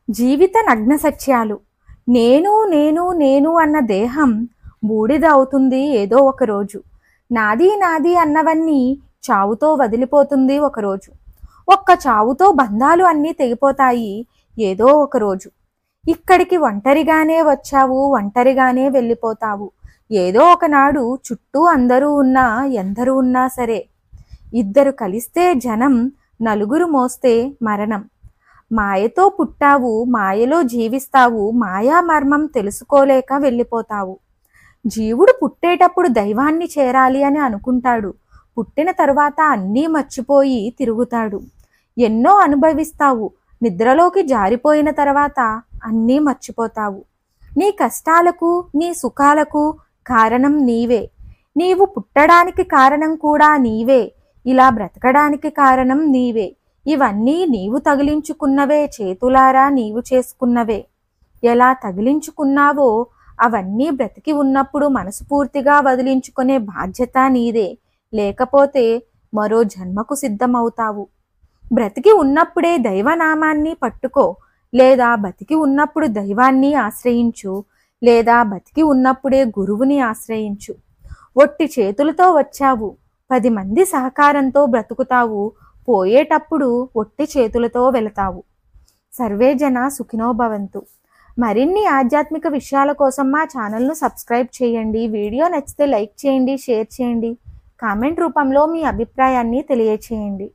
జీవిత నగ్న సత్యాలు. నేను నేను నేను అన్న దేహం బూడిద అవుతుంది ఏదో ఒక రోజు. నాది నాది అన్నవన్నీ చావుతో వదిలిపోతుంది ఒకరోజు. ఒక్క చావుతో బంధాలు అన్నీ తెగిపోతాయి ఏదో ఒక రోజు. ఇక్కడికి ఒంటరిగానే వచ్చావు, ఒంటరిగానే వెళ్ళిపోతావు. ఏదో ఒకనాడు చుట్టూ అందరూ ఉన్నా, ఎందరూ ఉన్నా సరే. ఇద్దరు కలిస్తే జనం, నలుగురు మోస్తే మరణం. మాయతో పుట్టావు, మాయలో జీవిస్తావు, మాయా మర్మం తెలుసుకోలేక వెళ్ళిపోతావు. జీవుడు పుట్టేటప్పుడు దైవాన్ని చేరాలి అని అనుకుంటాడు. పుట్టిన తరువాత అన్నీ మర్చిపోయి తిరుగుతాడు. ఎన్నో అనుభవిస్తావు. నిద్రలోకి జారిపోయిన తర్వాత అన్నీ మర్చిపోతావు. నీ కష్టాలకు, నీ సుఖాలకు కారణం నీవే. నీవు పుట్టడానికి కారణం కూడా నీవే. ఇలా బ్రతకడానికి కారణం నీవే. ఇవన్నీ నీవు తగిలించుకున్నవే, చేతులారా నీవు చేసుకున్నవే. ఎలా తగిలించుకున్నావో అవన్నీ బ్రతికి ఉన్నప్పుడు మనస్ఫూర్తిగా వదిలించుకునే బాధ్యత నీదే. లేకపోతే మరో జన్మకు సిద్ధమవుతావు. బ్రతికి ఉన్నప్పుడే దైవనామాన్ని పట్టుకో, లేదా బతికి ఉన్నప్పుడు దైవాన్ని ఆశ్రయించు, లేదా బతికి ఉన్నప్పుడే గురువుని ఆశ్రయించు. ఒట్టి చేతులతో వచ్చావు, 10 మంది సహకారంతో బ్రతుకుతావు. పోయేటప్పుడు ఒట్టి చేతులతో వెళతావు. సర్వే జన సుఖినో భవంతు. మరిన్ని ఆధ్యాత్మిక విషయాల కోసం మా ఛానల్ను సబ్స్క్రైబ్ చేయండి. వీడియో నచ్చితే లైక్ చేయండి, షేర్ చేయండి. కామెంట్ రూపంలో మీ అభిప్రాయాన్ని తెలియచేయండి.